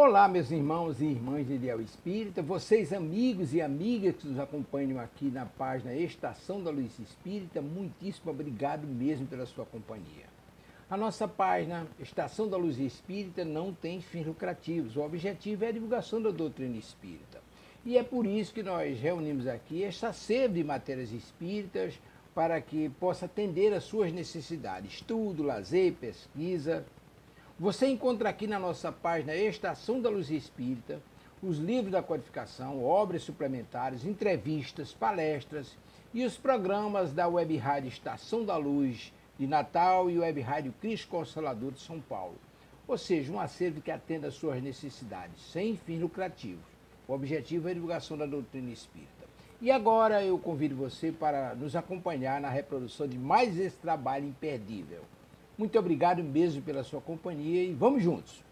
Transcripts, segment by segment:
Olá, meus irmãos e irmãs de Ideal Espírita, vocês amigos e amigas que nos acompanham aqui na página Estação da Luz Espírita, muitíssimo obrigado mesmo pela sua companhia. A nossa página Estação da Luz Espírita não tem fins lucrativos, o objetivo é a divulgação da doutrina espírita. E é por isso que nós reunimos aqui esta sede de matérias espíritas para que possa atender às suas necessidades, estudo, lazer, pesquisa. Você encontra aqui na nossa página Estação da Luz Espírita os livros da codificação, obras suplementares, entrevistas, palestras e os programas da Web Rádio Estação da Luz de Natal e Web Rádio Cristo Consolador de São Paulo. Ou seja, um acervo que atenda às suas necessidades, sem fins lucrativos. O objetivo é a divulgação da doutrina espírita. E agora eu convido você para nos acompanhar na reprodução de mais esse trabalho imperdível. Muito obrigado mesmo pela sua companhia e vamos juntos!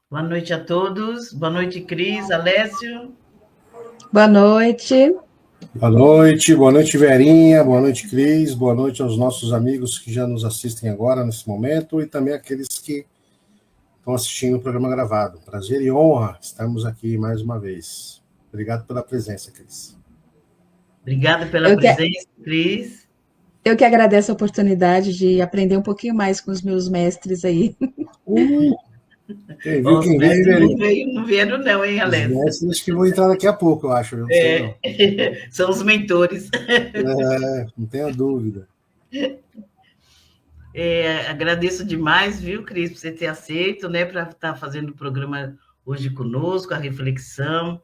Boa noite a todos. Boa noite, Cris, Alessio. Boa noite. Boa noite, Verinha, boa noite, Cris, boa noite aos nossos amigos que já nos assistem agora, nesse momento, e também aqueles que estão assistindo o programa gravado. Prazer e honra estarmos aqui mais uma vez. Obrigado pela presença, Cris. Obrigada pela presença, Cris. Eu que agradeço a oportunidade de aprender um pouquinho mais com os meus mestres aí. Quem viu, quem veio, não vieram não, hein, Alessio? Acho que vou entrar daqui a pouco, eu acho. Eu não sei, não. São os mentores. Não tenha dúvida. Agradeço demais, viu, Cris, por você ter aceito, né, para estar fazendo o programa hoje conosco, a reflexão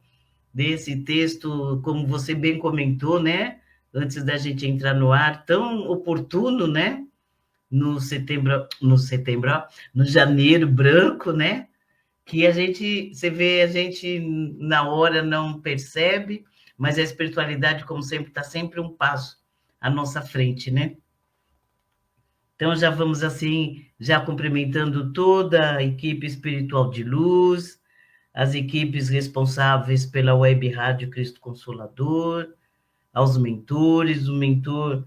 desse texto, como você bem comentou, né, antes da gente entrar no ar, tão oportuno, né, no janeiro branco, né, que você vê, a gente na hora não percebe, mas a espiritualidade, como sempre, está sempre um passo à nossa frente, né? Então, já vamos assim, já cumprimentando toda a equipe espiritual de luz, as equipes responsáveis pela Web Rádio Cristo Consolador, aos mentores, o mentor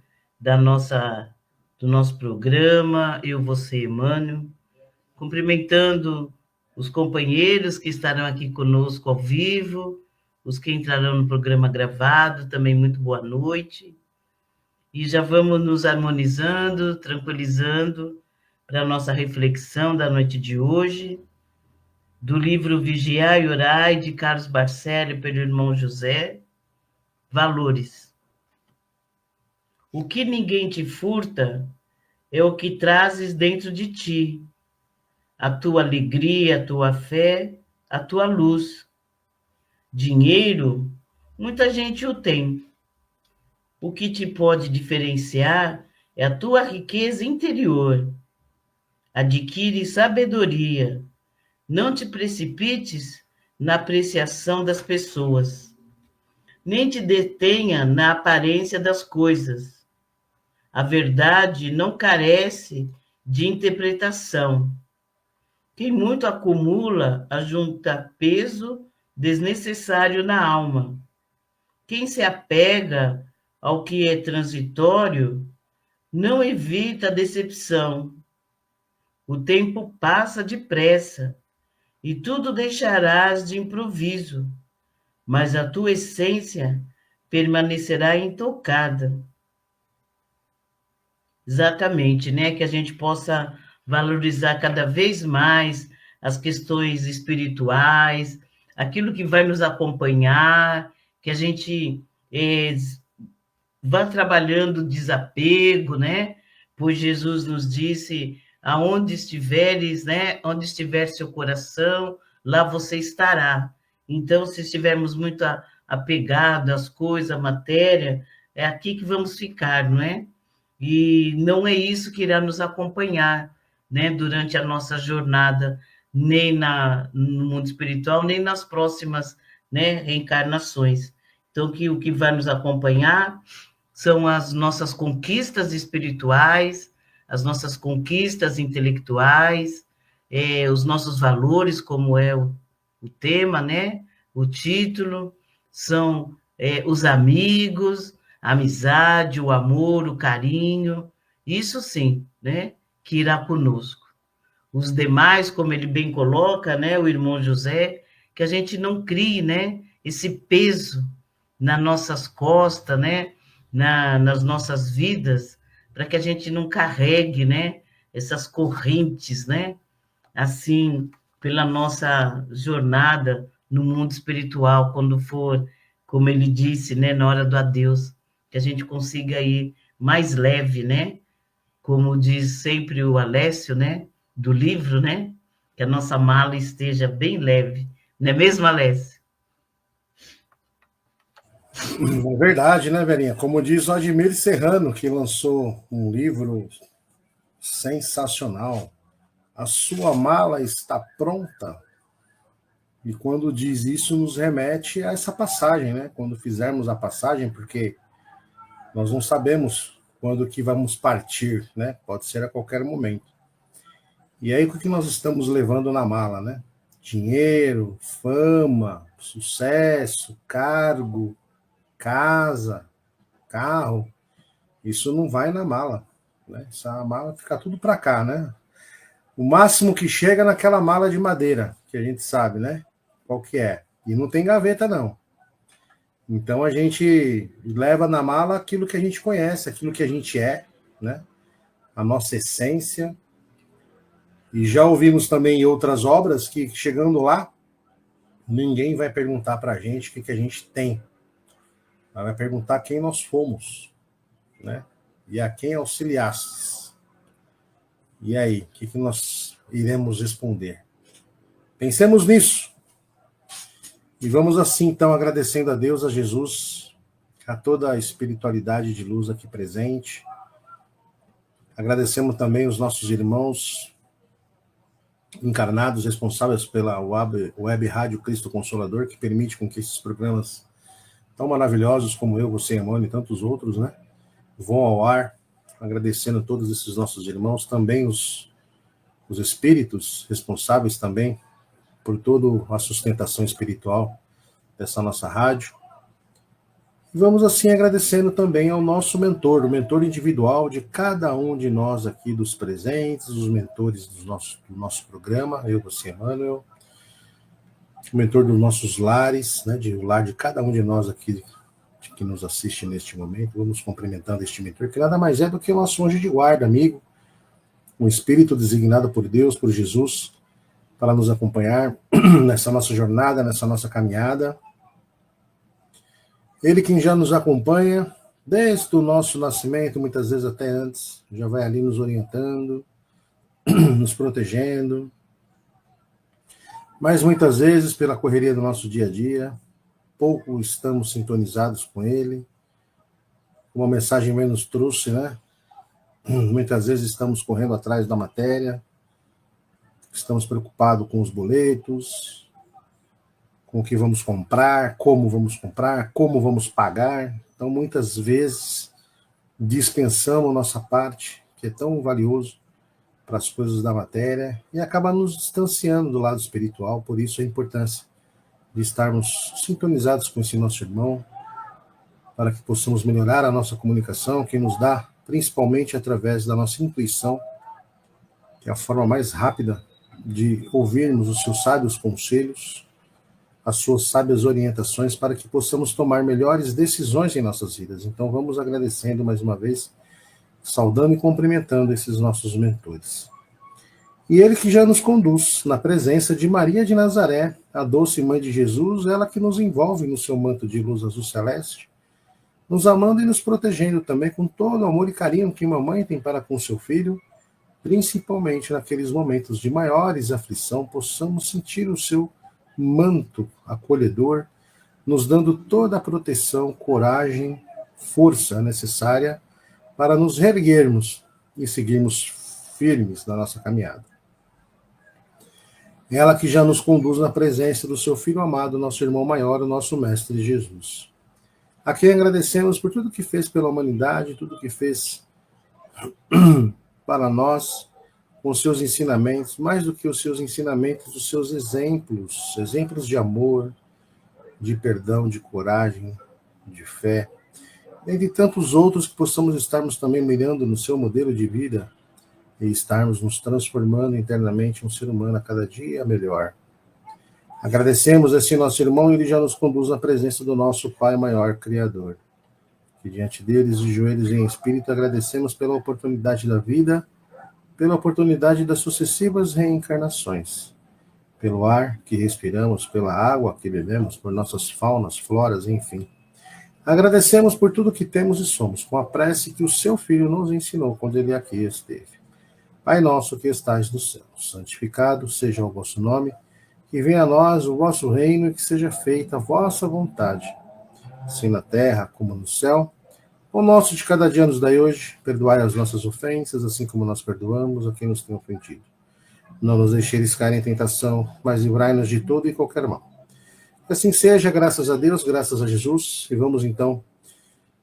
do nosso programa, eu, você, Emmanuel, cumprimentando os companheiros que estarão aqui conosco ao vivo, os que entrarão no programa gravado, também muito boa noite. E já vamos nos harmonizando, tranquilizando para a nossa reflexão da noite de hoje, do livro Vigiai e Orai, de Carlos Barcelli, pelo irmão José, Valores. O que ninguém te furta é o que trazes dentro de ti, a tua alegria, a tua fé, a tua luz. Dinheiro, muita gente o tem. O que te pode diferenciar é a tua riqueza interior. Adquire sabedoria. Não te precipites na apreciação das pessoas, nem te detenha na aparência das coisas. A verdade não carece de interpretação. Quem muito acumula, ajunta peso desnecessário na alma. Quem se apega ao que é transitório, não evita a decepção. O tempo passa depressa, e tudo deixarás de improviso, mas a tua essência permanecerá intocada. Exatamente, né? Que a gente possa valorizar cada vez mais as questões espirituais, aquilo que vai nos acompanhar, que a gente vá trabalhando o desapego, né? Pois Jesus nos disse, aonde estiveres, né? Onde estiver seu coração, lá você estará. Então, se estivermos muito apegados às coisas, à matéria, é aqui que vamos ficar, não é? E não é isso que irá nos acompanhar, né, durante a nossa jornada, nem no mundo espiritual, nem nas próximas né, reencarnações. Então, o que vai nos acompanhar são as nossas conquistas espirituais, as nossas conquistas intelectuais, os nossos valores, como é o tema, né? O título, são os amigos, a amizade, o amor, o carinho, isso sim, né? Que irá conosco. Os demais, como ele bem coloca, né? O irmão José, que a gente não crie, né? Esse peso nas nossas costas, né? Nas nossas vidas, para que a gente não carregue, né? Essas correntes, né? Assim, pela nossa jornada no mundo espiritual, quando for, como ele disse, né? Na hora do adeus, que a gente consiga ir mais leve, né? Como diz sempre o Alessio, né? Do livro, né? Que a nossa mala esteja bem leve. Não é mesmo, Alessio? É verdade, né, Verinha? Como diz o Admir Serrano, que lançou um livro sensacional. A sua mala está pronta? E quando diz isso, nos remete a essa passagem, né? Quando fizermos a passagem, porque nós não sabemos quando que vamos partir, né? Pode ser a qualquer momento. E aí, o que nós estamos levando na mala, né? Dinheiro, fama, sucesso, cargo, casa, carro, isso não vai na mala, né? Essa mala fica tudo para cá, né? O máximo que chega naquela mala de madeira, que a gente sabe, né? Qual que é. E não tem gaveta, não. Então a gente leva na mala aquilo que a gente conhece, aquilo que a gente é, né? A nossa essência. E já ouvimos também em outras obras que, chegando lá, ninguém vai perguntar para a gente o que a gente tem. Ela vai perguntar quem nós fomos, né? E a quem auxiliastes. E aí, o que nós iremos responder? Pensemos nisso. E vamos assim, então, agradecendo a Deus, a Jesus, a toda a espiritualidade de luz aqui presente. Agradecemos também os nossos irmãos encarnados, responsáveis pela web Rádio Cristo Consolador, que permite com que esses programas tão maravilhosos como eu, você, Emmanuel e tantos outros, né, vão ao ar. Agradecendo a todos esses nossos irmãos, também os espíritos responsáveis também por toda a sustentação espiritual dessa nossa rádio. E vamos assim agradecendo também ao nosso mentor, o mentor individual de cada um de nós aqui dos presentes, os mentores do nosso programa, eu, você, Emmanuel, o mentor dos nossos lares, né, o lar de cada um de nós aqui que nos assiste neste momento. Vamos cumprimentando este mentor, que nada mais é do que o nosso anjo de guarda, amigo, um espírito designado por Deus, por Jesus, para nos acompanhar nessa nossa jornada, nessa nossa caminhada. Ele quem já nos acompanha desde o nosso nascimento, muitas vezes até antes, já vai ali nos orientando, nos protegendo. Mas muitas vezes, pela correria do nosso dia a dia, pouco estamos sintonizados com ele. Uma mensagem menos trouxe, né? Muitas vezes estamos correndo atrás da matéria, estamos preocupados com os boletos, com o que vamos comprar, como vamos pagar. Então, muitas vezes, dispensamos nossa parte, que é tão valioso para as coisas da matéria, e acaba nos distanciando do lado espiritual. Por isso a importância de estarmos sintonizados com esse nosso irmão, para que possamos melhorar a nossa comunicação, que nos dá, principalmente através da nossa intuição, que é a forma mais rápida de ouvirmos os seus sábios conselhos, as suas sábias orientações, para que possamos tomar melhores decisões em nossas vidas. Então vamos agradecendo mais uma vez, saudando e cumprimentando esses nossos mentores. E ele que já nos conduz na presença de Maria de Nazaré, a doce mãe de Jesus, ela que nos envolve no seu manto de luz azul celeste, nos amando e nos protegendo também com todo o amor e carinho que uma mãe tem para com seu filho, principalmente naqueles momentos de maiores aflição, possamos sentir o seu manto acolhedor, nos dando toda a proteção, coragem, força necessária para nos reerguermos e seguirmos firmes na nossa caminhada. ela que já nos conduz na presença do seu Filho amado, nosso irmão maior, o nosso Mestre Jesus. A quem agradecemos por tudo que fez pela humanidade, tudo que fez para nós, com os seus ensinamentos, mais do que os seus ensinamentos, os seus exemplos, exemplos de amor, de perdão, de coragem, de fé, dentre tantos outros que possamos estarmos também mirando no seu modelo de vida e estarmos nos transformando internamente um ser humano a cada dia melhor. Agradecemos a esse nosso irmão, ele já nos conduz à presença do nosso Pai maior, Criador. Que diante deles, de joelhos em espírito, agradecemos pela oportunidade da vida, pela oportunidade das sucessivas reencarnações, pelo ar que respiramos, pela água que bebemos, por nossas faunas, floras, enfim. Agradecemos por tudo que temos e somos, com a prece que o seu Filho nos ensinou quando ele aqui esteve. Pai nosso que estais no céu, santificado seja o vosso nome, que venha a nós o vosso reino e que seja feita a vossa vontade, assim na terra como no céu. O nosso de cada dia nos dai hoje, perdoai as nossas ofensas, assim como nós perdoamos a quem nos tem ofendido. Não nos deixeis cair em tentação, mas livrai-nos de todo e qualquer mal. Que assim seja, graças a Deus, graças a Jesus. E vamos então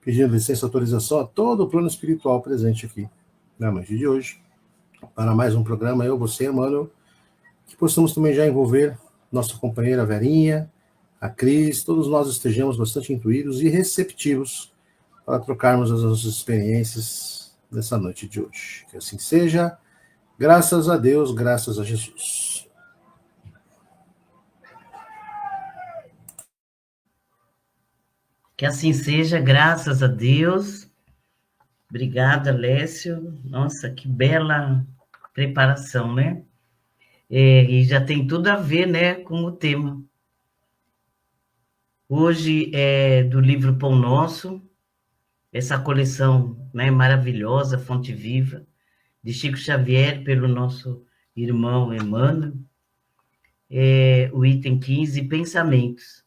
pedindo licença e autorização a todo o plano espiritual presente aqui na noite de hoje, para mais um programa, eu, você, Emmanuel, que possamos também já envolver nossa companheira Verinha, a Cris, todos nós estejamos bastante intuídos e receptivos para trocarmos as nossas experiências nessa noite de hoje. Que assim seja, graças a Deus, graças a Jesus. Que assim seja, graças a Deus. Obrigada, Lécio. Nossa, que bela preparação, né? E já tem tudo a ver, né, com o tema. Hoje é do livro Pão Nosso, essa coleção, né, maravilhosa, Fonte Viva, de Chico Xavier, pelo nosso irmão Emmanuel, o item 15, Pensamentos.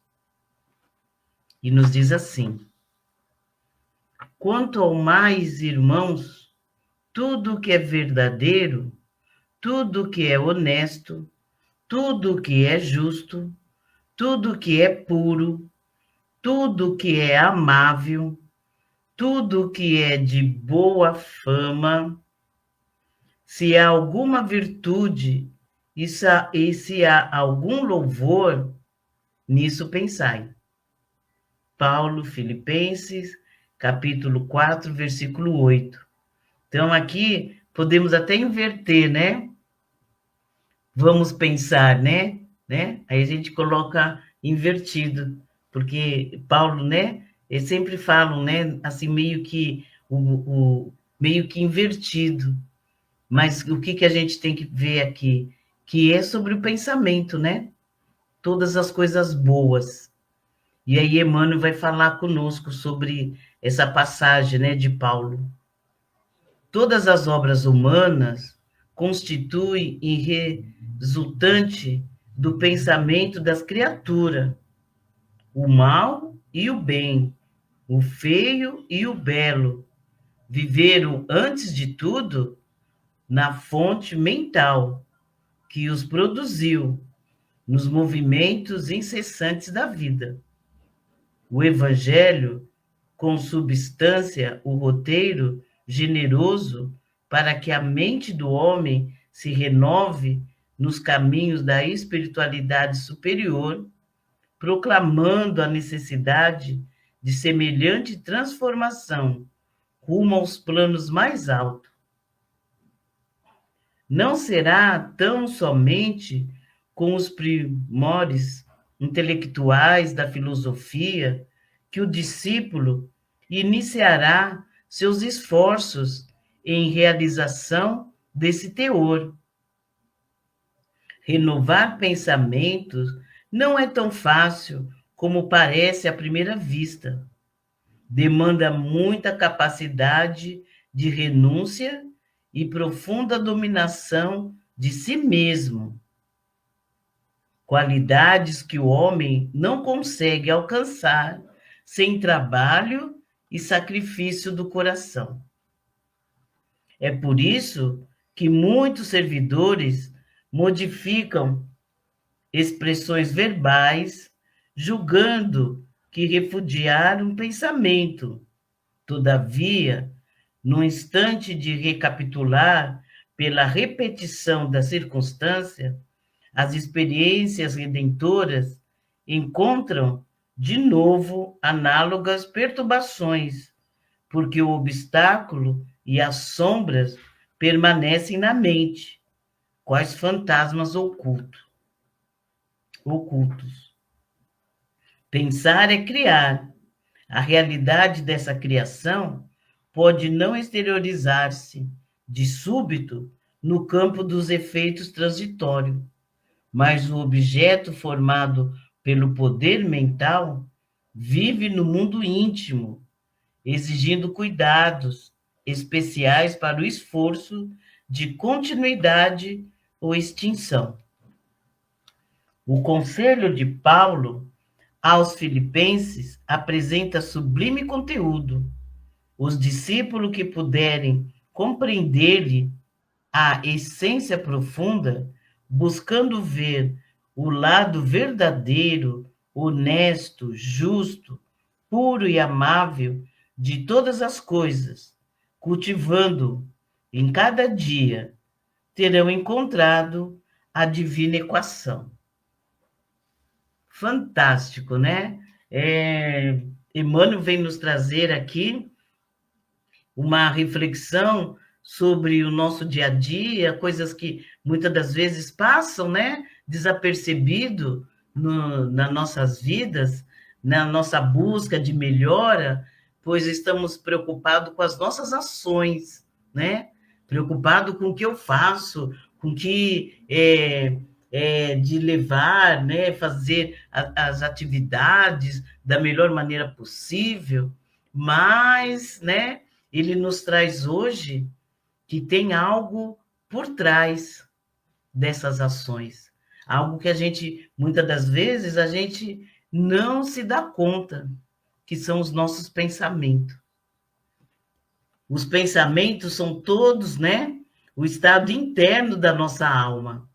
E nos diz assim: quanto ao mais, irmãos, tudo que é verdadeiro, tudo que é honesto, tudo que é justo, tudo que é puro, tudo que é amável, tudo que é de boa fama, se há alguma virtude e se há algum louvor, nisso pensai. Paulo, Filipenses, capítulo 4, versículo 8. Então, aqui podemos até inverter, né? Vamos pensar, né? Aí a gente coloca invertido, porque Paulo, né? Eles sempre falam, né? Assim, meio que meio que invertido. Mas o que a gente tem que ver aqui? Que é sobre o pensamento, né? Todas as coisas boas. E aí Emmanuel vai falar conosco sobre essa passagem, né, de Paulo. Todas as obras humanas constituem resultante do pensamento das criaturas, o mal e o bem, o feio e o belo, viveram, antes de tudo, na fonte mental que os produziu, nos movimentos incessantes da vida. O Evangelho, com substância, o roteiro generoso para que a mente do homem se renove nos caminhos da espiritualidade superior, proclamando a necessidade de semelhante transformação rumo aos planos mais altos. Não será tão somente com os primores intelectuais da filosofia que o discípulo iniciará seus esforços em realização desse teor. Renovar pensamentos não é tão fácil como parece à primeira vista. Demanda muita capacidade de renúncia e profunda dominação de si mesmo. Qualidades que o homem não consegue alcançar sem trabalho e sacrifício do coração. É por isso que muitos servidores modificam expressões verbais, julgando que repudiar um pensamento. Todavia, no instante de recapitular, pela repetição da circunstância, as experiências redentoras encontram de novo análogas perturbações, porque o obstáculo e as sombras permanecem na mente, quais fantasmas ocultos. Pensar é criar. A realidade dessa criação pode não exteriorizar-se de súbito no campo dos efeitos transitórios, mas o objeto formado pelo poder mental vive no mundo íntimo, exigindo cuidados especiais para o esforço de continuidade ou extinção. O conselho de Paulo aos Filipenses apresenta sublime conteúdo. Os discípulos que puderem compreender-lhe a essência profunda, buscando ver o lado verdadeiro, honesto, justo, puro e amável de todas as coisas, cultivando em cada dia, terão encontrado a divina equação. Fantástico, né? Emmanuel vem nos trazer aqui uma reflexão sobre o nosso dia a dia, coisas que muitas das vezes passam, né? Desapercebido nas nossas vidas, na nossa busca de melhora, pois estamos preocupados com as nossas ações, né? Preocupado com o que eu faço, com o que de levar, né, fazer as atividades da melhor maneira possível, mas, né, ele nos traz hoje que tem algo por trás dessas ações, algo que a gente, muitas das vezes, a gente não se dá conta, que são os nossos pensamentos. Os pensamentos são todos, né, o estado interno da nossa alma.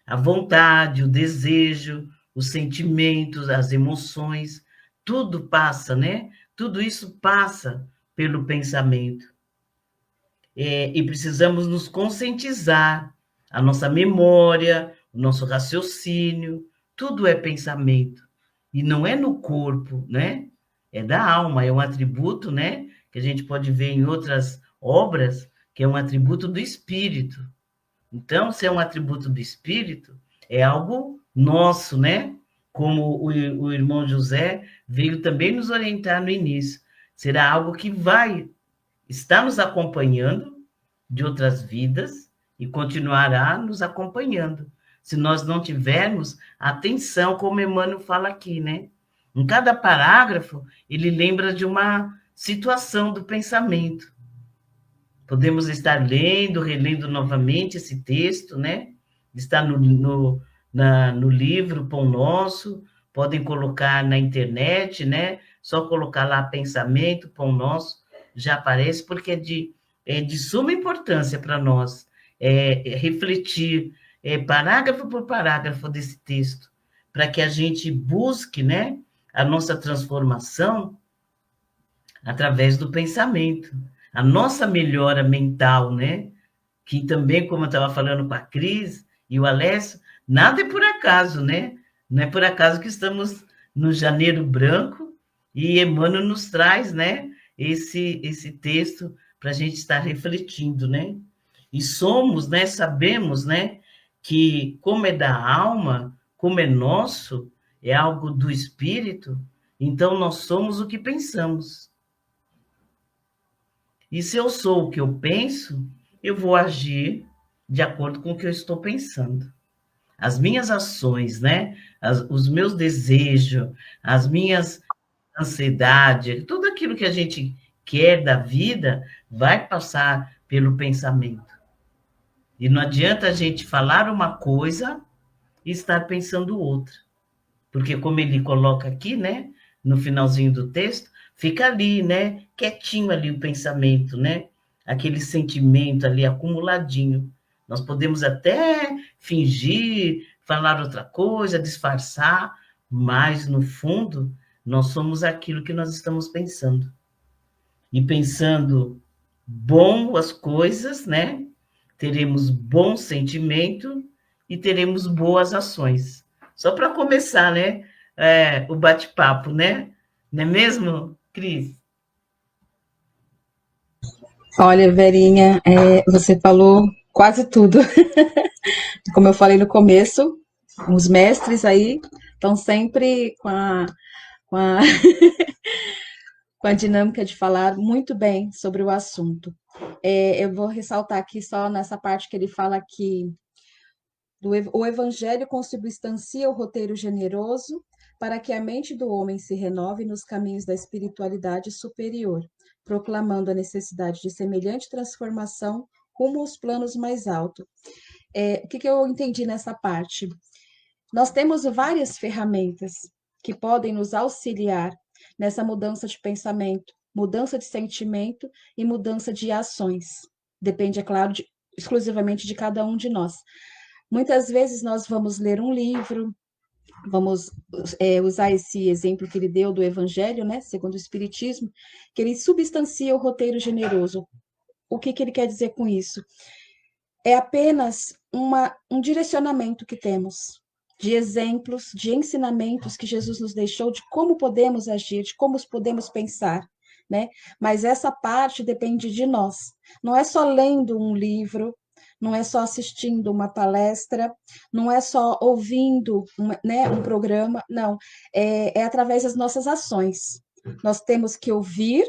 A vontade, o desejo, os sentimentos, as emoções, tudo passa, né? Tudo isso passa pelo pensamento. E precisamos nos conscientizar. A nossa memória, o nosso raciocínio, tudo é pensamento. E não é no corpo, né? É da alma, é um atributo, né? Que a gente pode ver em outras obras, que é um atributo do espírito. Então, se é um atributo do espírito, é algo nosso, né? Como o irmão José veio também nos orientar no início. Será algo que vai estar nos acompanhando de outras vidas e continuará nos acompanhando. Se nós não tivermos atenção, como Emmanuel fala aqui, né? Em cada parágrafo, ele lembra de uma situação do pensamento. Podemos estar lendo, relendo novamente esse texto, né? Está no livro Pão Nosso, podem colocar na internet, né? Só colocar lá pensamento, Pão Nosso, já aparece, porque é de suma importância para nós refletir parágrafo por parágrafo desse texto, para que a gente busque, né, a nossa transformação através do pensamento. A nossa melhora mental, né? Que também, como eu estava falando com a Cris e o Alessio, nada é por acaso, né? Não é por acaso que estamos no Janeiro Branco e Emmanuel nos traz, né, esse texto para a gente estar refletindo, né? E somos, né, sabemos, né, que como é da alma, como é nosso, é algo do espírito, então nós somos o que pensamos. E se eu sou o que eu penso, eu vou agir de acordo com o que eu estou pensando. As minhas ações, né? Os meus desejos, as minhas ansiedades, tudo aquilo que a gente quer da vida vai passar pelo pensamento. E não adianta a gente falar uma coisa e estar pensando outra. Porque como ele coloca aqui, né? No finalzinho do texto, fica ali, né? Quietinho ali o pensamento, né? Aquele sentimento ali acumuladinho. Nós podemos até fingir, falar outra coisa, disfarçar, mas, no fundo, nós somos aquilo que nós estamos pensando. E pensando bom as coisas, né? Teremos bom sentimento e teremos boas ações. Só para começar, né? O bate-papo, né? Não é mesmo, Cris? Olha, Verinha, você falou quase tudo. Como eu falei no começo, os mestres aí estão sempre com a, com a dinâmica de falar muito bem sobre o assunto. Eu vou ressaltar aqui só nessa parte que ele fala que o Evangelho consubstancia o roteiro generoso para que a mente do homem se renove nos caminhos da espiritualidade superior, proclamando a necessidade de semelhante transformação rumo aos planos mais altos. O que eu entendi nessa parte? Nós temos várias ferramentas que podem nos auxiliar nessa mudança de pensamento, mudança de sentimento e mudança de ações. Depende, é claro, exclusivamente de cada um de nós. Muitas vezes nós vamos ler um livro, vamos usar esse exemplo que ele deu do Evangelho, né, segundo o Espiritismo, que ele substancia o roteiro generoso. O que ele quer dizer com isso? É apenas um direcionamento que temos, de exemplos, de ensinamentos que Jesus nos deixou, de como podemos agir, de como podemos pensar, né? Mas essa parte depende de nós. Não é só lendo um livro, não é só assistindo uma palestra, não é só ouvindo um programa, não. É através das nossas ações. Nós temos que ouvir,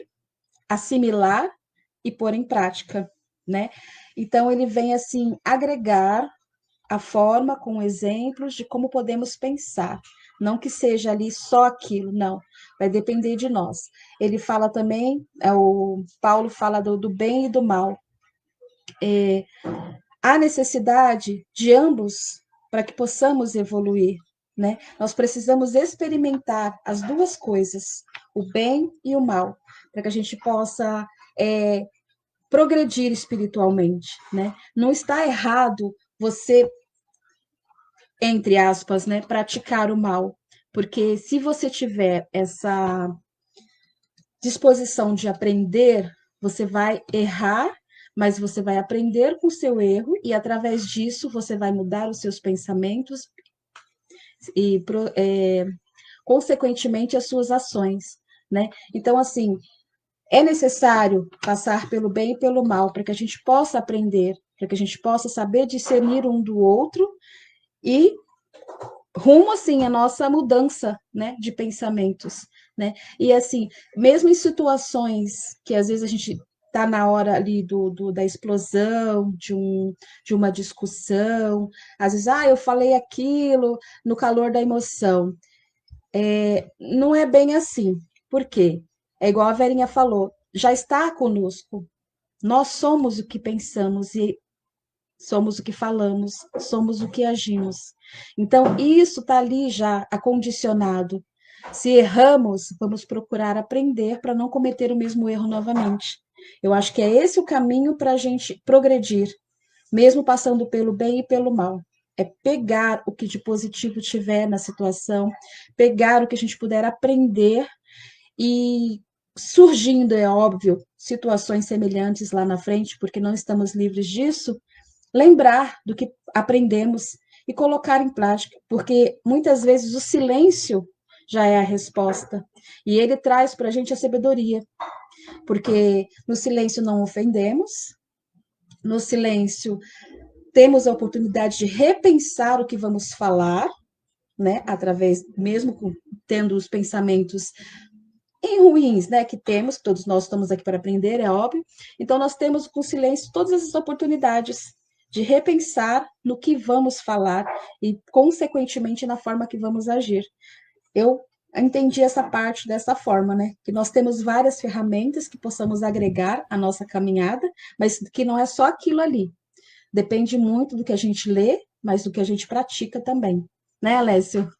assimilar e pôr em prática, né? Então, ele vem, assim, agregar a forma com exemplos de como podemos pensar. Não que seja ali só aquilo, não. Vai depender de nós. Ele fala também, o Paulo fala do bem e do mal. Há necessidade de ambos para que possamos evoluir, né? Nós precisamos experimentar as duas coisas, o bem e o mal, para que a gente possa progredir espiritualmente, né? Não está errado você, entre aspas, né, praticar o mal, porque se você tiver essa disposição de aprender, você vai errar, mas você vai aprender com o seu erro e através disso você vai mudar os seus pensamentos e, consequentemente, as suas ações, né? Então, assim, é necessário passar pelo bem e pelo mal para que a gente possa aprender, para que a gente possa saber discernir um do outro e rumo, assim, a nossa mudança, né, de pensamentos, né? E, assim, mesmo em situações que às vezes a gente está na hora ali da explosão, de uma discussão, às vezes, eu falei aquilo no calor da emoção. Não é bem assim. Por quê? É igual a Verinha falou, já está conosco. Nós somos o que pensamos e somos o que falamos, somos o que agimos. Então, isso está ali já acondicionado. Se erramos, vamos procurar aprender para não cometer o mesmo erro novamente. Eu acho que é esse o caminho para a gente progredir, mesmo passando pelo bem e pelo mal. É pegar o que de positivo tiver na situação, pegar o que a gente puder aprender e surgindo, é óbvio, situações semelhantes lá na frente, porque não estamos livres disso, lembrar do que aprendemos e colocar em prática, porque muitas vezes o silêncio já é a resposta. E ele traz para a gente a sabedoria, porque no silêncio não ofendemos, no silêncio temos a oportunidade de repensar o que vamos falar, né, através, mesmo tendo os pensamentos ruins, né, que temos, todos nós estamos aqui para aprender, é óbvio, então nós temos com silêncio todas essas oportunidades de repensar no que vamos falar e, consequentemente, na forma que vamos agir. Eu entendi essa parte dessa forma, né, que nós temos várias ferramentas que possamos agregar à nossa caminhada, mas que não é só aquilo ali, depende muito do que a gente lê, mas do que a gente pratica também, né, Alessio?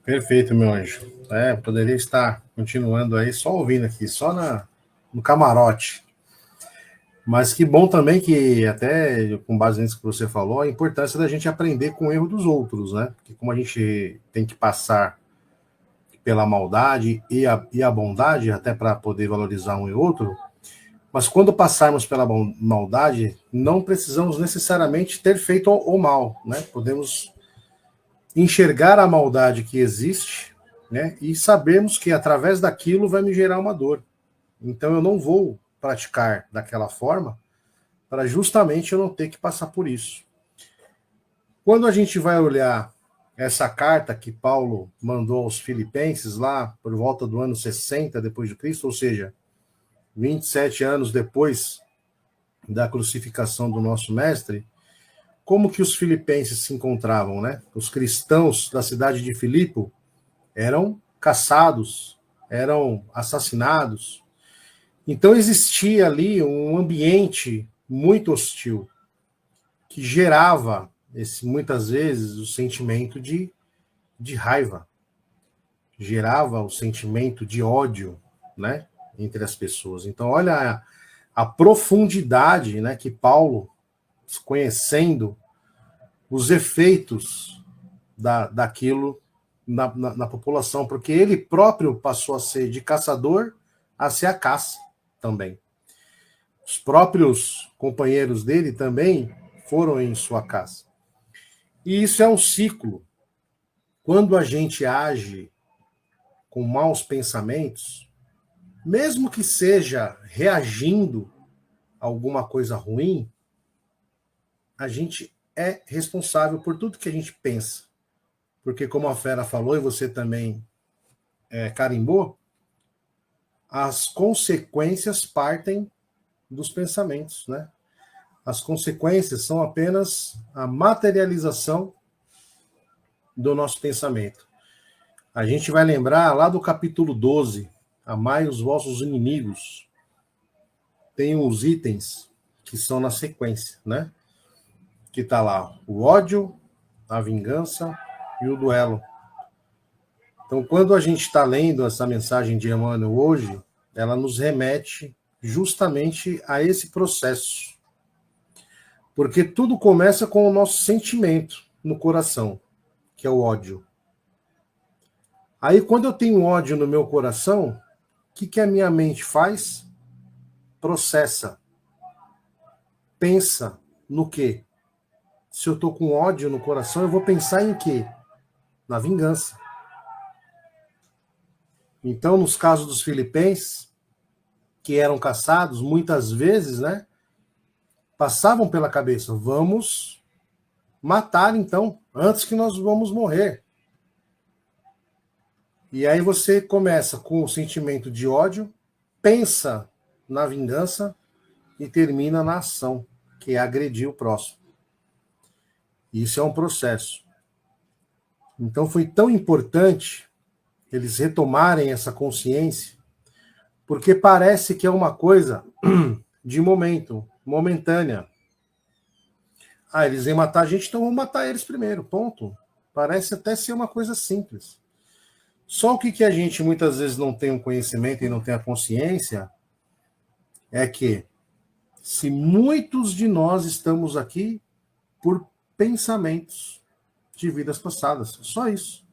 Perfeito, meu anjo. Poderia estar continuando aí, só ouvindo aqui, no camarote. Mas que bom também que, até com base nisso que você falou, a importância da gente aprender com o erro dos outros, né? Porque como a gente tem que passar pela maldade e a bondade, até para poder valorizar um e outro, mas quando passarmos pela maldade, não precisamos necessariamente ter feito o mal, né? Podemos enxergar a maldade que existe, né? E sabermos que através daquilo vai me gerar uma dor. Então eu não vou praticar daquela forma para justamente eu não ter que passar por isso. Quando a gente vai olhar essa carta que Paulo mandou aos Filipenses lá por volta do ano 60 depois de Cristo, ou seja, 27 anos depois da crucificação do nosso mestre, como que os filipenses se encontravam, né? Os cristãos da cidade de Filipo eram caçados, eram assassinados. Então existia ali um ambiente muito hostil que gerava muitas vezes o sentimento de raiva, gerava o sentimento de ódio, né, entre as pessoas. Então olha a profundidade, né, que Paulo, conhecendo os efeitos daquilo na população, porque ele próprio passou a ser de caçador a ser a caça também. Os próprios companheiros dele também foram em sua caça. E isso é um ciclo. Quando a gente age com maus pensamentos, mesmo que seja reagindo a alguma coisa ruim, a gente é responsável por tudo que a gente pensa. Porque, como a Fera falou, e você também carimbou, as consequências partem dos pensamentos, né? As consequências são apenas a materialização do nosso pensamento. A gente vai lembrar lá do capítulo 12, amai os vossos inimigos. Tem os itens que são na sequência, né? Que tá lá o ódio, a vingança e o duelo. Então, quando a gente está lendo essa mensagem de Emmanuel hoje, ela nos remete justamente a esse processo. Porque tudo começa com o nosso sentimento no coração, que é o ódio. Aí, quando eu tenho ódio no meu coração, o que a minha mente faz? Processa. Pensa no quê? Se eu estou com ódio no coração, eu vou pensar em quê? Na vingança. Então, nos casos dos filipenses, que eram caçados, muitas vezes, né, passavam pela cabeça, vamos matar então, antes que nós vamos morrer. E aí você começa com o sentimento de ódio, pensa na vingança e termina na ação, que é agredir o próximo. Isso é um processo. Então foi tão importante eles retomarem essa consciência, porque parece que é uma coisa de momento, momentânea. Ah, eles vêm matar a gente, então vamos matar eles primeiro, ponto. Parece até ser uma coisa simples. Só o que a gente muitas vezes não tem o conhecimento e não tem a consciência é que se muitos de nós estamos aqui por pensamentos de vidas passadas, só isso.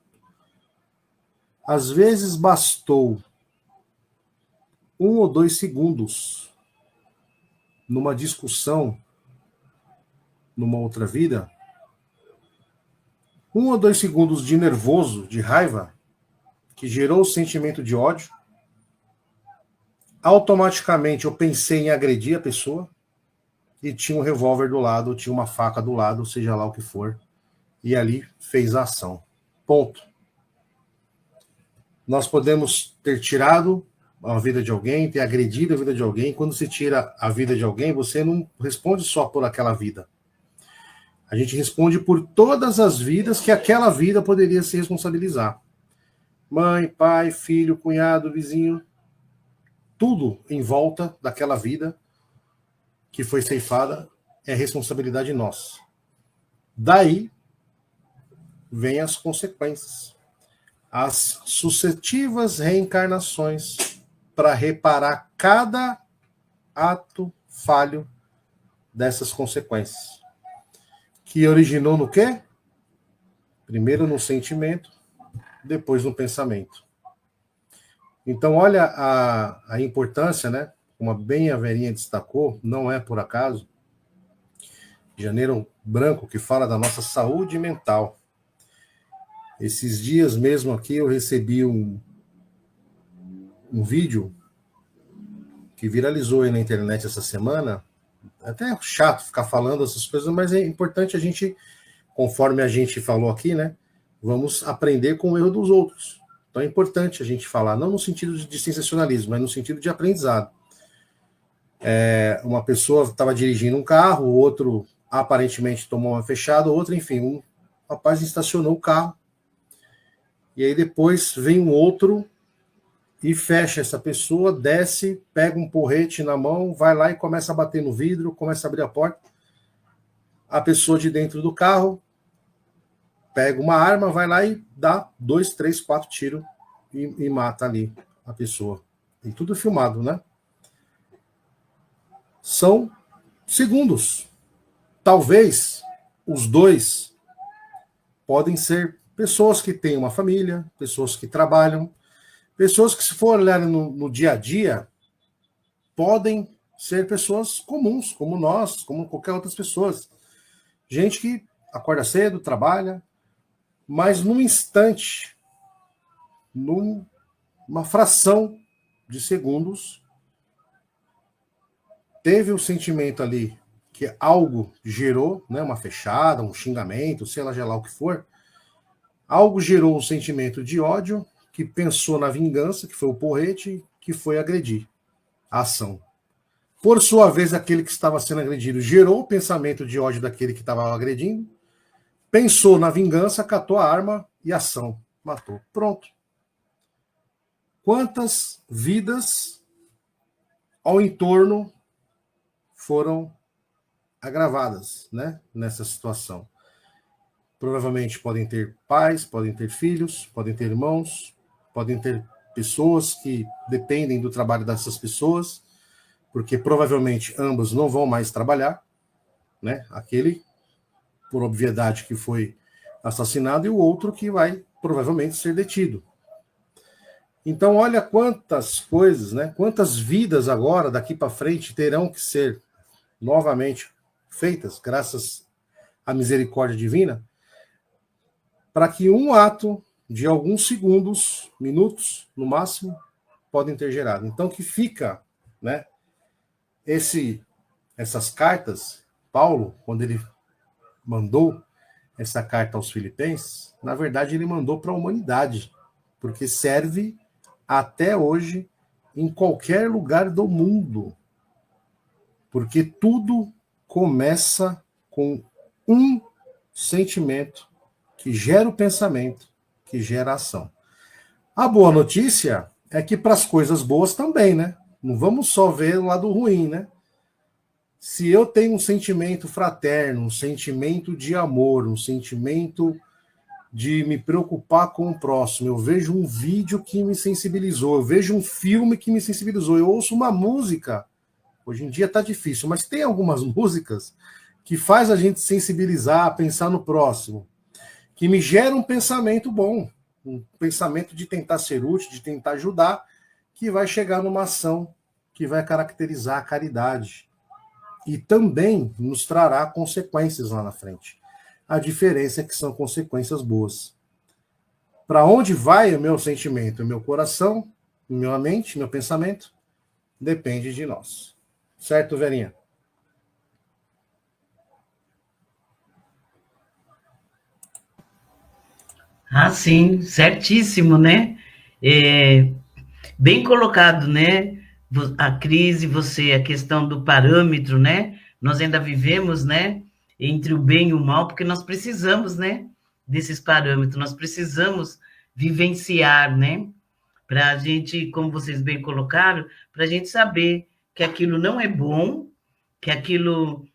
Às vezes bastou 1 ou 2 segundos numa discussão, numa outra vida, 1 ou 2 segundos de nervoso, de raiva, que gerou o sentimento de ódio, automaticamente eu pensei em agredir a pessoa e tinha um revólver do lado, tinha uma faca do lado, seja lá o que for, e ali fez a ação. Ponto. Nós podemos ter tirado a vida de alguém, ter agredido a vida de alguém. Quando se tira a vida de alguém, você não responde só por aquela vida. A gente responde por todas as vidas que aquela vida poderia se responsabilizar. Mãe, pai, filho, cunhado, vizinho, tudo em volta daquela vida que foi ceifada é responsabilidade nossa. Daí vem as consequências. As sucessivas reencarnações para reparar cada ato falho dessas consequências. Que originou no quê? Primeiro no sentimento, depois no pensamento. Então, olha a importância, né? Como bem a Verinha destacou, não é por acaso, Janeiro Branco, que fala da nossa saúde mental. Esses dias mesmo aqui eu recebi um vídeo que viralizou aí na internet essa semana. É até chato ficar falando essas coisas, mas é importante a gente, conforme a gente falou aqui, né? Vamos aprender com o erro dos outros. Então é importante a gente falar, não no sentido de sensacionalismo, mas no sentido de aprendizado. Uma pessoa estava dirigindo um carro, o outro aparentemente tomou uma fechada, o outro, enfim, um rapaz estacionou o carro, e aí depois vem um outro e fecha essa pessoa, desce, pega um porrete na mão, vai lá e começa a bater no vidro, começa a abrir a porta. A pessoa de dentro do carro pega uma arma, vai lá e dá 2, 3, 4 tiros e mata ali a pessoa. E tudo filmado, né? São segundos. Talvez os dois podem ser pessoas que têm uma família, pessoas que trabalham, pessoas que, se for olhar no dia a dia, podem ser pessoas comuns, como nós, como qualquer outras pessoas. Gente que acorda cedo, trabalha, mas num instante, numa fração de segundos, teve o sentimento ali que algo gerou, né, uma fechada, um xingamento, sei lá o que for, algo gerou um sentimento de ódio, que pensou na vingança, que foi o porrete, que foi agredir a ação. Por sua vez, aquele que estava sendo agredido gerou o pensamento de ódio daquele que estava agredindo, pensou na vingança, catou a arma e ação, matou. Pronto. Quantas vidas ao entorno foram agravadas, né, nessa situação? Provavelmente podem ter pais, podem ter filhos, podem ter irmãos, podem ter pessoas que dependem do trabalho dessas pessoas, porque provavelmente ambos não vão mais trabalhar, né? Aquele, por obviedade, que foi assassinado, e o outro que vai provavelmente ser detido. Então, olha quantas coisas, né? Quantas vidas agora, daqui para frente, terão que ser novamente feitas, graças à misericórdia divina, para que um ato de alguns segundos, minutos, no máximo, podem ter gerado. Então, que fica, né, essas cartas, Paulo, quando ele mandou essa carta aos Filipenses, na verdade, ele mandou para a humanidade, porque serve até hoje em qualquer lugar do mundo. Porque tudo começa com um sentimento que gera o pensamento, que gera a ação. A boa notícia é que para as coisas boas também, né? Não vamos só ver o lado ruim, né? Se eu tenho um sentimento fraterno, um sentimento de amor, um sentimento de me preocupar com o próximo, eu vejo um vídeo que me sensibilizou, eu vejo um filme que me sensibilizou, eu ouço uma música, hoje em dia está difícil, mas tem algumas músicas que faz a gente sensibilizar, pensar no próximo, que me gera um pensamento bom, um pensamento de tentar ser útil, de tentar ajudar, que vai chegar numa ação que vai caracterizar a caridade. E também nos trará consequências lá na frente. A diferença é que são consequências boas. Para onde vai o meu sentimento, o meu coração, minha mente, meu pensamento? Depende de nós. Certo, Verinha? Ah, sim, certíssimo, né? Bem colocado, né? A crise, a questão do parâmetro, né? Nós ainda vivemos, né? Entre o bem e o mal, porque nós precisamos, né? Desses parâmetros, nós precisamos vivenciar, né? Para a gente, como vocês bem colocaram, para a gente saber que aquilo não é bom, que aquilo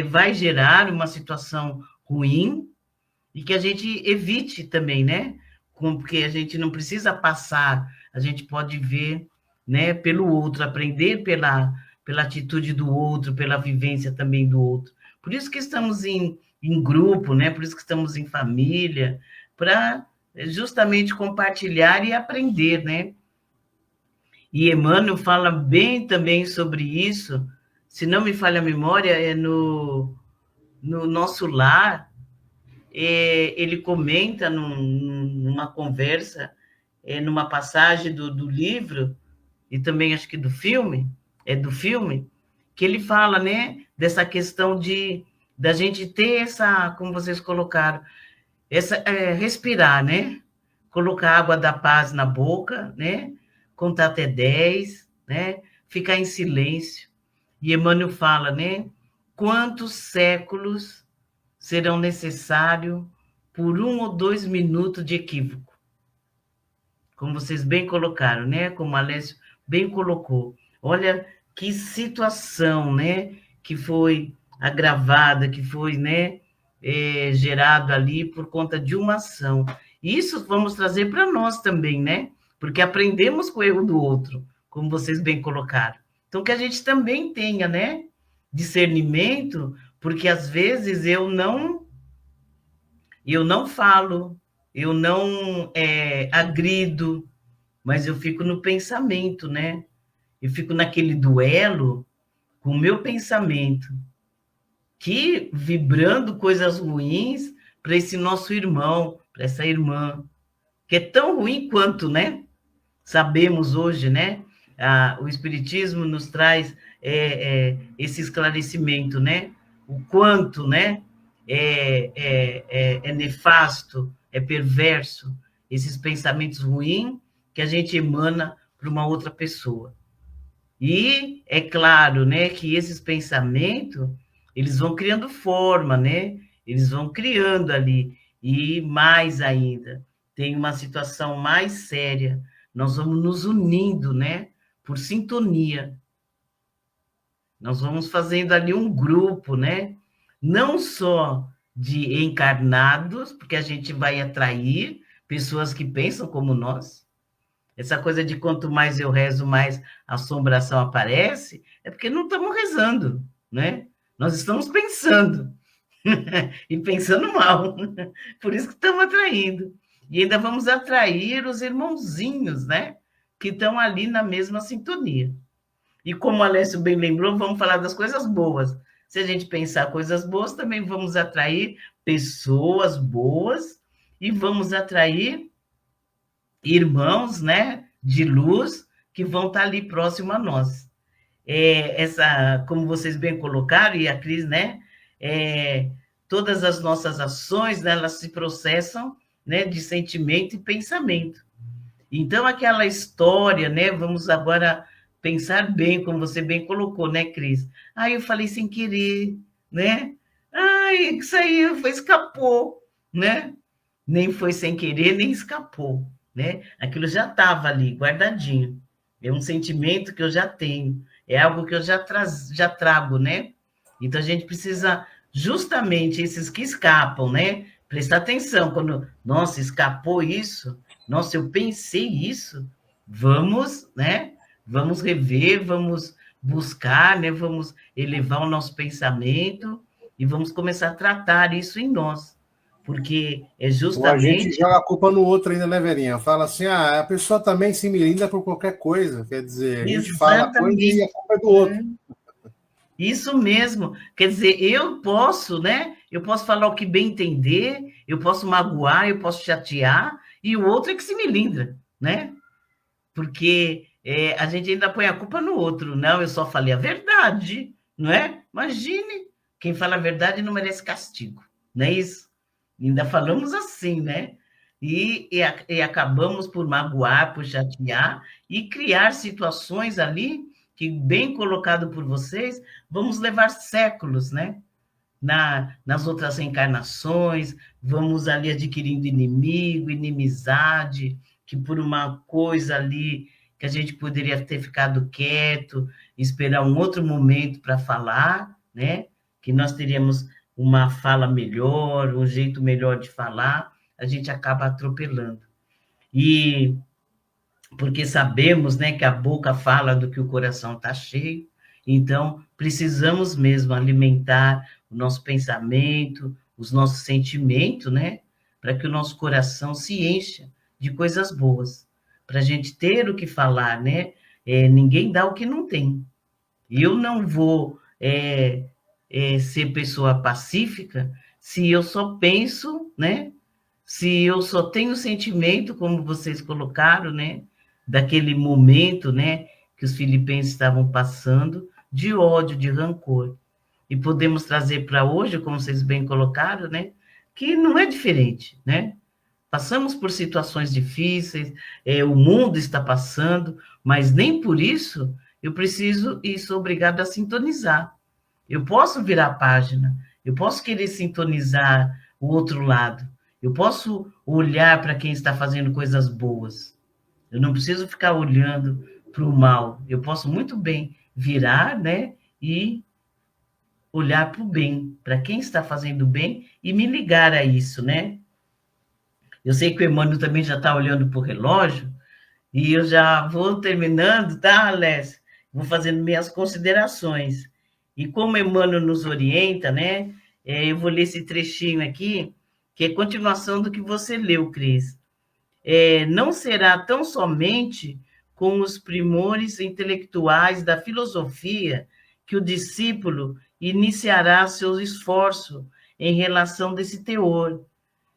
vai gerar uma situação ruim, e que a gente evite também, né? Porque a gente não precisa passar, a gente pode ver, né, pelo outro, aprender pela atitude do outro, pela vivência também do outro. Por isso que estamos em grupo, né? Por isso que estamos em família, para justamente compartilhar e aprender, né? E Emmanuel fala bem também sobre isso, se não me falha a memória, é no Nosso Lar, ele comenta numa conversa, numa passagem do livro, e também acho que do filme, que ele fala, né, dessa questão da gente ter essa, como vocês colocaram, respirar, né? Colocar água da paz na boca, né? Contar até 10, né? Ficar em silêncio. E Emmanuel fala, né? Quantos séculos serão necessários por 1 ou 2 minutos de equívoco? Como vocês bem colocaram, né? Como a Alessio bem colocou. Olha que situação, né? Que foi agravada, que foi, né? Gerado ali por conta de uma ação. Isso vamos trazer para nós também, né? Porque aprendemos com o erro do outro, como vocês bem colocaram. Então, que a gente também tenha, né? Discernimento, porque às vezes eu não falo, eu não agrido, mas eu fico no pensamento, né? Eu fico naquele duelo com o meu pensamento, que vibrando coisas ruins para esse nosso irmão, para essa irmã, que é tão ruim quanto, né? Sabemos hoje, né? O Espiritismo nos traz esse esclarecimento, né? O quanto, né? É nefasto, é perverso, esses pensamentos ruins que a gente emana para uma outra pessoa. E é claro, né, que esses pensamentos, eles vão criando forma, né? Eles vão criando ali. E mais ainda, tem uma situação mais séria. Nós vamos nos unindo, né? Por sintonia. Nós vamos fazendo ali um grupo, né? Não só de encarnados, porque a gente vai atrair pessoas que pensam como nós. Essa coisa de quanto mais eu rezo, mais assombração aparece, é porque não estamos rezando, né? Nós estamos pensando, e pensando mal. Por isso que estamos atraindo. E ainda vamos atrair os irmãozinhos, né? Que estão ali na mesma sintonia. E como o Alessio bem lembrou, vamos falar das coisas boas. Se a gente pensar coisas boas, também vamos atrair pessoas boas e vamos atrair irmãos, né, de luz que vão estar ali próximo a nós. Como vocês bem colocaram, e a Cris, né, todas as nossas ações, né, elas se processam, né, de sentimento e pensamento. Então, aquela história, né, vamos agora pensar bem, como você bem colocou, né, Cris? Eu falei sem querer, né? Isso aí escapou, né? Nem foi sem querer, nem escapou. Né? Aquilo já estava ali, guardadinho. É um sentimento que eu já tenho, é algo que eu já trago, né? Então, a gente precisa, justamente, esses que escapam, né? Prestar atenção, quando, nossa, escapou isso, nossa, eu pensei isso, vamos, né? Vamos rever, vamos buscar, né? Vamos elevar o nosso pensamento e vamos começar a tratar isso em nós. Porque é justamente... Ou a gente joga a culpa no outro ainda, né, Verinha? Fala assim, a pessoa também se melinda por qualquer coisa. Quer dizer, a gente fala a coisa e a culpa é do outro. Isso mesmo. Quer dizer, eu posso, né? Eu posso falar o que bem entender, eu posso magoar, eu posso chatear, e o outro é que se melindra, né? Porque a gente ainda põe a culpa no outro. Não, eu só falei a verdade, não é? Imagine, quem fala a verdade não merece castigo, não é isso? Ainda falamos assim, né? E acabamos por magoar, por chatear e criar situações ali que, bem colocado por vocês, vamos levar séculos, né? Nas outras reencarnações, vamos ali adquirindo inimigo, inimizade, que por uma coisa ali que a gente poderia ter ficado quieto, esperar um outro momento para falar, né? Que nós teríamos uma fala melhor, um jeito melhor de falar, a gente acaba atropelando. E porque sabemos, né, que a boca fala do que o coração está cheio, Então, precisamos mesmo alimentar o nosso pensamento, os nossos sentimentos, né? Para que o nosso coração se encha de coisas boas, para a gente ter o que falar, né? Ninguém dá o que não tem. Eu não vou ser pessoa pacífica se eu só penso, né? Se eu só tenho sentimento, como vocês colocaram, né? Daquele momento, né? Que os filipenses estavam passando, de ódio, de rancor. E podemos trazer para hoje, como vocês bem colocaram, né? Que não é diferente, né? Passamos por situações difíceis, o mundo está passando, mas nem por isso eu preciso e sou obrigada a sintonizar. Eu posso virar a página, eu posso querer sintonizar o outro lado, eu posso olhar para quem está fazendo coisas boas. Eu não preciso ficar olhando para o mal. Eu posso muito bem virar, né, e olhar para o bem, para quem está fazendo bem e me ligar a isso, né? Eu sei que o Emmanuel também já está olhando para o relógio e eu já vou terminando, tá, Alessio? Vou fazendo minhas considerações. E como o Emmanuel nos orienta, né? Eu vou ler esse trechinho aqui, que é continuação do que você leu, Cris. Não será tão somente com os primores intelectuais da filosofia que o discípulo iniciará seu esforço em relação desse teor.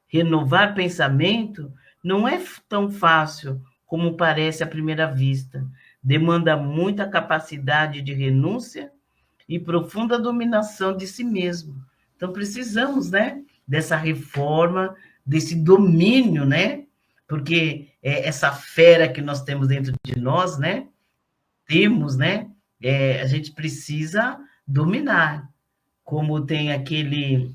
Renovar pensamento não é tão fácil como parece à primeira vista. Demanda muita capacidade de renúncia e profunda dominação de si mesmo. Então, precisamos, né, dessa reforma, desse domínio, né? Porque essa fera que nós temos dentro de nós, né? A gente precisa dominar. Como tem aquela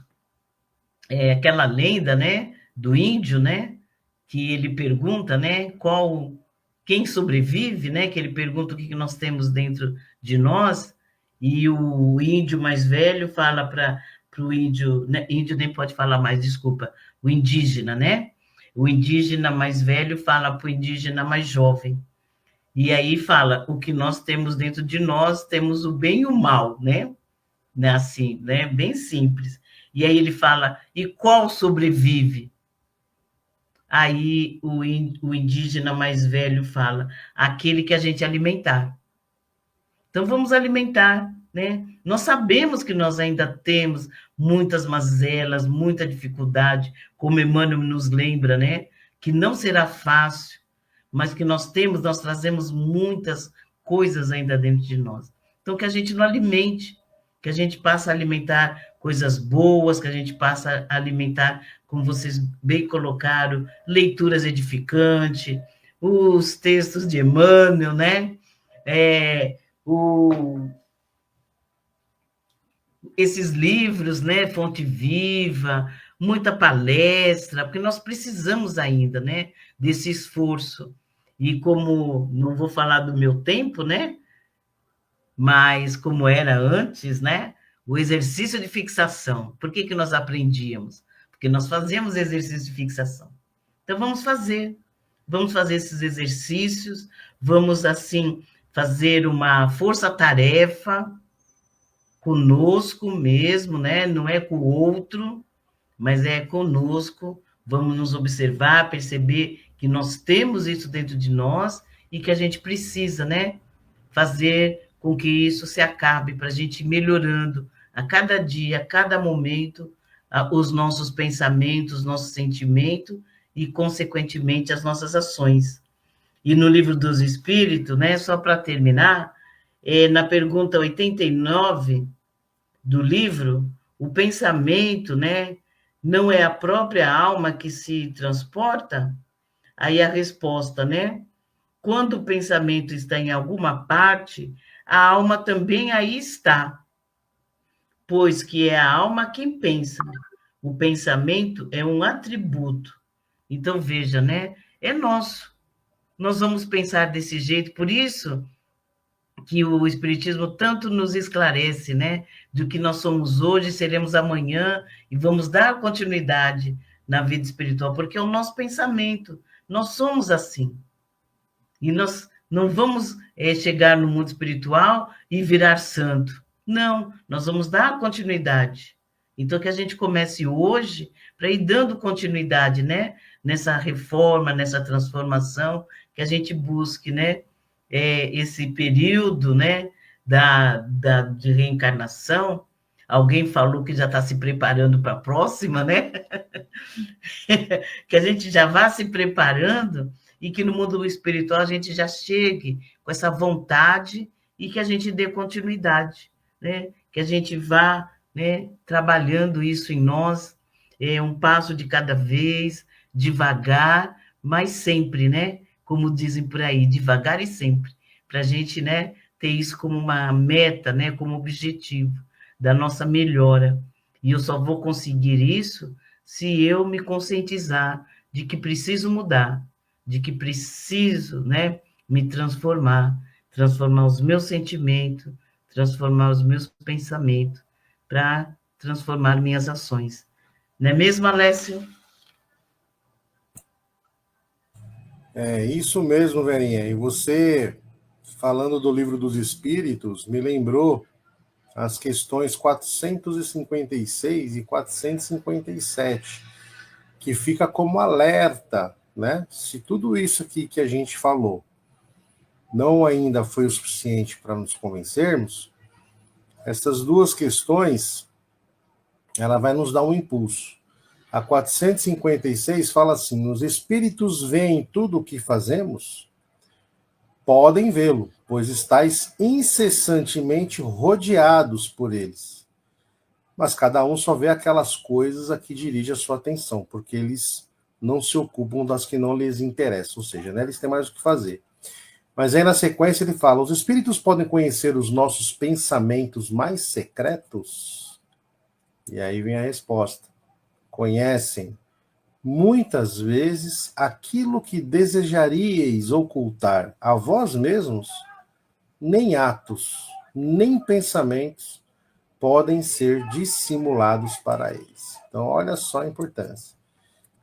lenda, né, do índio, né, que ele pergunta, né, quem sobrevive, né, que ele pergunta o que nós temos dentro de nós, e o índio mais velho fala para o índio, né, índio nem pode falar mais, desculpa, o indígena, né, o indígena mais velho fala para o indígena mais jovem, e aí fala, o que nós temos dentro de nós, temos o bem e o mal, né, assim, né, bem simples. E aí ele fala, e qual sobrevive? Aí o indígena mais velho fala, aquele que a gente alimentar. Então vamos alimentar, né? Nós sabemos que nós ainda temos muitas mazelas, muita dificuldade, como Emmanuel nos lembra, né? Que não será fácil, mas que nós trazemos muitas coisas ainda dentro de nós. Então que a gente não alimente, que a gente passe a alimentar coisas boas, que a gente passe a alimentar, como vocês bem colocaram, leituras edificantes, os textos de Emmanuel, né? Esses livros, né? Fonte Viva, muita palestra, porque nós precisamos ainda, né? Desse esforço. E como não vou falar do meu tempo, né? Mas como era antes, né? O exercício de fixação. Por que nós aprendíamos? Porque nós fazíamos exercício de fixação. Então, vamos fazer esses exercícios, vamos, assim, fazer uma força-tarefa conosco mesmo, né? Não é com o outro, mas é conosco. Vamos nos observar, perceber que nós temos isso dentro de nós e que a gente precisa, né? Fazer com que isso se acabe, para a gente ir melhorando a cada dia, a cada momento, os nossos pensamentos, nossos sentimentos e, consequentemente, as nossas ações. E no Livro dos Espíritos, né, só para terminar, na pergunta 89 do livro, o pensamento, né, não é a própria alma que se transporta? Aí a resposta, né? Quando o pensamento está em alguma parte, a alma também aí está, pois que é a alma quem pensa. O pensamento é um atributo. Então, veja, né? É nosso. Nós vamos pensar desse jeito, por isso que o Espiritismo tanto nos esclarece, né? Do que nós somos hoje, seremos amanhã, e vamos dar continuidade na vida espiritual, porque é o nosso pensamento. Nós somos assim. E nós Não vamos chegar no mundo espiritual e virar santo. Não, nós vamos dar continuidade. Então, que a gente comece hoje para ir dando continuidade, né? Nessa reforma, nessa transformação, que a gente busque, né? Esse período, né? De reencarnação. Alguém falou que já está se preparando para a próxima, né? Que a gente já vá se preparando e que no mundo espiritual a gente já chegue com essa vontade e que a gente dê continuidade, né? Que a gente vá, né, trabalhando isso em nós, um passo de cada vez, devagar, mas sempre, né? Como dizem por aí, devagar e sempre, para a gente, né, ter isso como uma meta, né, como objetivo da nossa melhora. E eu só vou conseguir isso se eu me conscientizar de que preciso mudar, de que preciso, né, me transformar os meus sentimentos, transformar os meus pensamentos, para transformar minhas ações. Não é mesmo, Alessio? É isso mesmo, Verinha. E você, falando do Livro dos Espíritos, me lembrou as questões 456 e 457, que fica como alerta, né? Se tudo isso aqui que a gente falou não ainda foi o suficiente para nos convencermos, essas duas questões, ela vai nos dar um impulso. A 456 fala assim: os espíritos veem tudo o que fazemos? Podem vê-lo, pois estáis incessantemente rodeados por eles. Mas cada um só vê aquelas coisas a que dirige a sua atenção, porque eles não se ocupam das que não lhes interessam, ou seja, né, eles têm mais o que fazer. Mas aí na sequência ele fala: os espíritos podem conhecer os nossos pensamentos mais secretos? E aí vem a resposta: conhecem muitas vezes aquilo que desejaríeis ocultar a vós mesmos. Nem atos, nem pensamentos podem ser dissimulados para eles. Então, olha só a importância.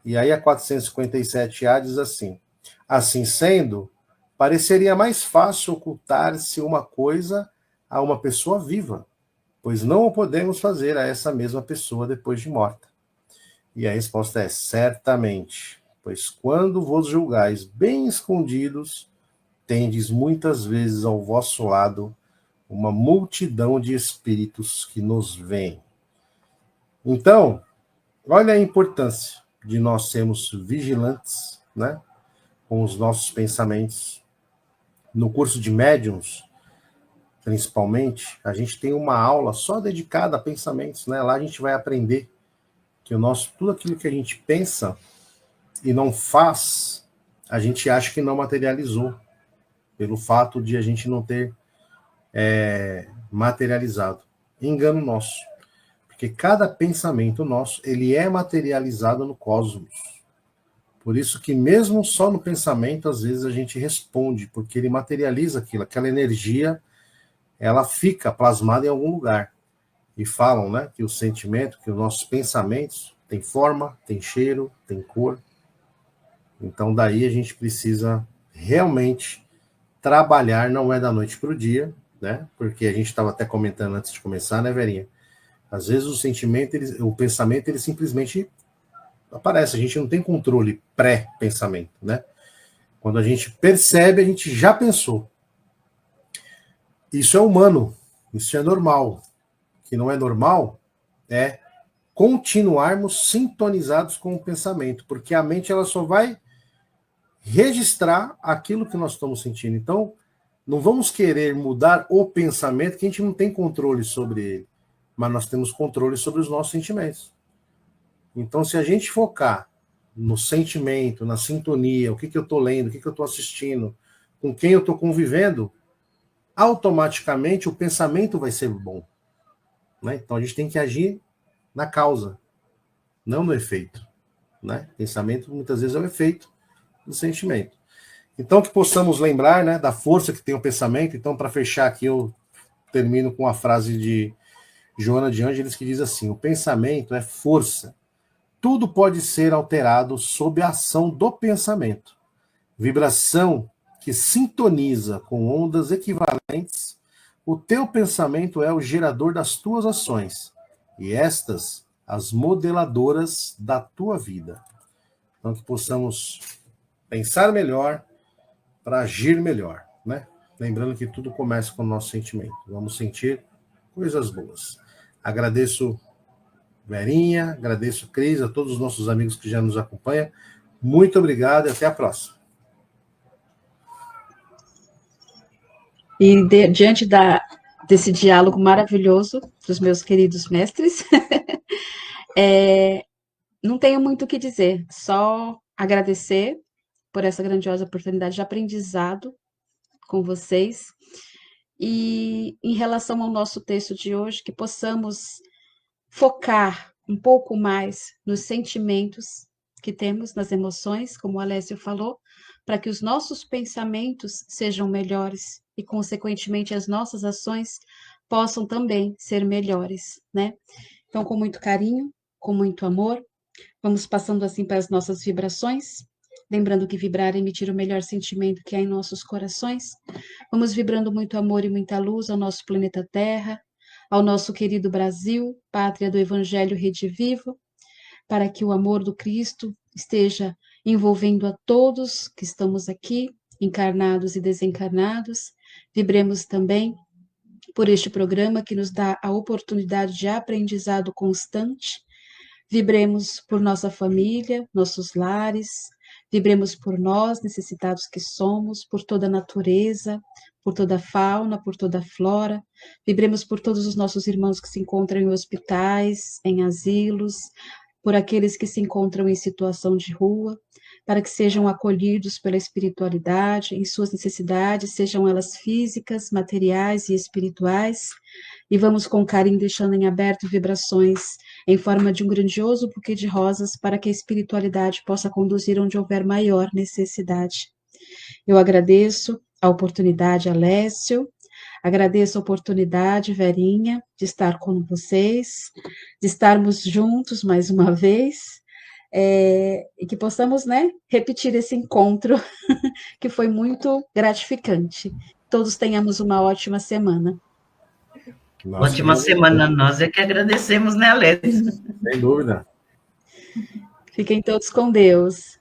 E aí a 457A diz assim: assim sendo, pareceria mais fácil ocultar-se uma coisa a uma pessoa viva, pois não o podemos fazer a essa mesma pessoa depois de morta. E a resposta é: certamente, pois quando vos julgais bem escondidos, tendes muitas vezes ao vosso lado uma multidão de espíritos que nos veem. Então, olha a importância de nós sermos vigilantes, né, com os nossos pensamentos. No curso de médiuns, principalmente, a gente tem uma aula só dedicada a pensamentos, né? Lá a gente vai aprender que tudo aquilo que a gente pensa e não faz, a gente acha que não materializou, pelo fato de a gente não ter materializado. Engano nosso. Porque cada pensamento nosso, ele é materializado no cosmos. Por isso que mesmo só no pensamento, às vezes a gente responde, porque ele materializa aquela energia, ela fica plasmada em algum lugar. E falam, né, que o sentimento, que os nossos pensamentos têm forma, tem cheiro, tem cor. Então daí a gente precisa realmente trabalhar, não é da noite para o dia, né? Porque a gente estava até comentando antes de começar, né, Verinha? Às vezes o pensamento, ele simplesmente aparece, a gente não tem controle pré-pensamento, né? Quando a gente percebe, a gente já pensou. Isso é humano, isso é normal. O que não é normal é continuarmos sintonizados com o pensamento, porque a mente ela só vai registrar aquilo que nós estamos sentindo. Então, não vamos querer mudar o pensamento, que a gente não tem controle sobre ele, mas nós temos controle sobre os nossos sentimentos. Então, se a gente focar no sentimento, na sintonia, o que eu estou lendo, o que eu estou assistindo, com quem eu estou convivendo, automaticamente o pensamento vai ser bom. Né? Então, a gente tem que agir na causa, não no efeito. Né? Pensamento, muitas vezes, é o efeito do sentimento. Então, que possamos lembrar, né, da força que tem o pensamento. Então, para fechar aqui, eu termino com a frase de Joana de Ângeles, que diz assim: o pensamento é força. Tudo pode ser alterado sob a ação do pensamento. Vibração que sintoniza com ondas equivalentes, o teu pensamento é o gerador das tuas ações, e estas as modeladoras da tua vida. Então, que possamos pensar melhor para agir melhor, né? Lembrando que tudo começa com o nosso sentimento. Vamos sentir coisas boas. Agradeço Verinha, agradeço Cris, a todos os nossos amigos que já nos acompanham. Muito obrigado e até a próxima. E diante desse diálogo maravilhoso dos meus queridos mestres, não tenho muito o que dizer, só agradecer por essa grandiosa oportunidade de aprendizado com vocês. E em relação ao nosso texto de hoje, que possamos focar um pouco mais nos sentimentos que temos, nas emoções, como o Alessio falou, para que os nossos pensamentos sejam melhores e, consequentemente, as nossas ações possam também ser melhores, né? Então, com muito carinho, com muito amor, vamos passando assim para as nossas vibrações, lembrando que vibrar é emitir o melhor sentimento que há em nossos corações. Vamos vibrando muito amor e muita luz ao nosso planeta Terra, ao nosso querido Brasil, pátria do Evangelho Rede Vivo, para que o amor do Cristo esteja envolvendo a todos que estamos aqui, encarnados e desencarnados. Vibremos também por este programa que nos dá a oportunidade de aprendizado constante. Vibremos por nossa família, nossos lares, vibremos por nós, necessitados que somos, por toda a natureza, por toda a fauna, por toda a flora. Vibremos por todos os nossos irmãos que se encontram em hospitais, em asilos, por aqueles que se encontram em situação de rua, para que sejam acolhidos pela espiritualidade em suas necessidades, sejam elas físicas, materiais e espirituais. E vamos com carinho deixando em aberto vibrações em forma de um grandioso buquê de rosas para que a espiritualidade possa conduzir onde houver maior necessidade. Eu agradeço a oportunidade, Alessio, agradeço a oportunidade, Verinha, de estar com vocês, de estarmos juntos mais uma vez, e que possamos, né, repetir esse encontro que foi muito gratificante. Todos tenhamos uma ótima semana. Ótima semana, nós é que agradecemos, né, Alessio? Sem dúvida. Fiquem todos com Deus.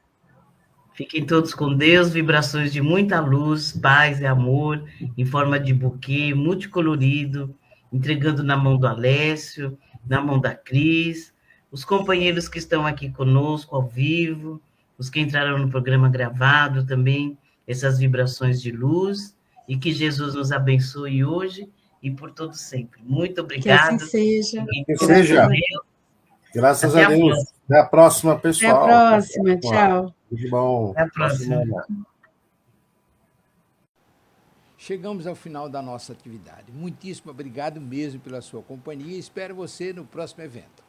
Fiquem todos com Deus, vibrações de muita luz, paz e amor, em forma de buquê multicolorido, entregando na mão do Alessio, na mão da Cris, os companheiros que estão aqui conosco ao vivo, os que entraram no programa gravado também, essas vibrações de luz, e que Jesus nos abençoe hoje e por todo sempre. Muito obrigada. Que assim seja. Que seja. Graças a Deus. Até a próxima, pessoal. Até a próxima. Tchau. Tudo bom. Até a próxima. Chegamos ao final da nossa atividade. Muitíssimo obrigado mesmo pela sua companhia. Espero você no próximo evento.